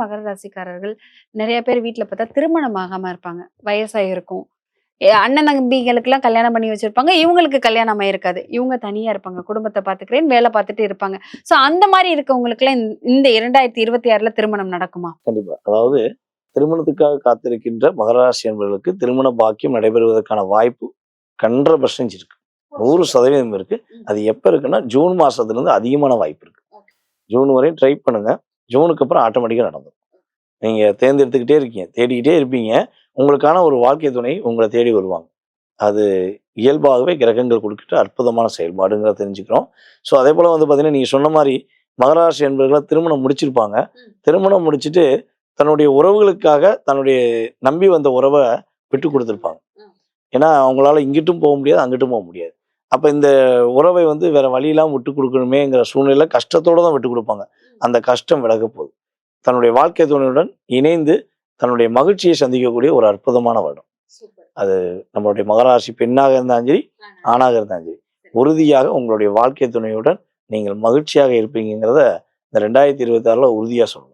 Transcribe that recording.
மகர ராசிக்காரர்கள் நிறைய பேர் வீட்ல பார்த்தா திருமணம் ஆகாம இருப்பாங்க. வயசாயிருக்கும். அண்ணன் தம்பிகளுக்கெல்லாம் கல்யாணம் பண்ணி வச்சிருப்பாங்க. இவங்களுக்கு கல்யாணம் ஆயிருக்காது. இவங்க தனியா இருப்பாங்க. குடும்பத்த பார்த்துக்கிறேன்னு வேலை பார்த்துட்டு இருப்பாங்க. சோ அந்த மாரி இருக்கவங்களுக்கெல்லாம் இந்த 2026ல திருமணம் நடக்குமா? கண்டிப்பா. அதாவது திருமணத்துக்காக காத்திருக்கின்ற மகர ராசி அன்பர்களுக்கு திருமண பாக்கியம் நடைபெறுவதற்கான வாய்ப்பு 100% இருக்கு. 100% இருக்கு. அது எப்ப இருக்குன்னா, ஜூன் மாசத்துல இருந்து அதிகமான வாய்ப்பு இருக்கு. ஜூன் வரையும் ட்ரை பண்ணுங்க. ஜூனுக்கு அப்புறம் ஆட்டோமேட்டிக்கா நடந்துரும். நீங்க தேர்ந்தெடுத்துக்கிட்டே இருக்கீங்க. தேடிக்கிட்டே இருப்பீங்க. உங்களுக்கான ஒரு வாழ்க்கை துணை உங்கள தேடி வருவாங்க. அது இயல்பாகவே கிரகங்கள் கொடுக்கிற அற்புதமான செயல்பாடுங்கிறத தெரிஞ்சுக்கிறோம். ஸோ அதேபோல வந்து பார்த்தீங்கன்னா, நீங்க சொன்ன மாரி மகர ராசி அன்பர்கள்லாம் திருமணம் முடிச்சிருப்பாங்க. திருமணம் முடிச்சுட்டு தன்னுடைய உறவுகளுக்காக தன்னுடைய நம்பி வந்த உறவ விட்டு குடுத்துருப்பாங்க. ஏன்னா, அவங்களால இங்கிட்டும் போக முடியாது, அங்கிட்டும் போக முடியாது. அப்ப இந்த உறவை வந்து வேற வழி இல்லாம விட்டு குடுக்கணுமேங்கிற சூழ்நிலையில கஷ்டத்தோட தான் விட்டு குடுப்பாங்க. அந்த கஷ்டம் விலகப் போகுது. தன்னுடைய வாழ்க்கை துணையுடன் இணைந்து தன்னுடைய மகிழ்ச்சியை சந்திக்கக்கூடிய ஒரு அற்புதமான வருடம். அது நம்மளுடைய மகர ராசி பெண்ணாக இருந்தாலும் சரி, ஆணாக இருந்தாலும் சரி, உறுதியாக உங்களுடைய வாழ்க்கை துணையுடன் நீங்கள் மகிழ்ச்சியாக இருப்பீங்கங்கிறத இந்த 2026ல உறுதியா சொல்லணும்.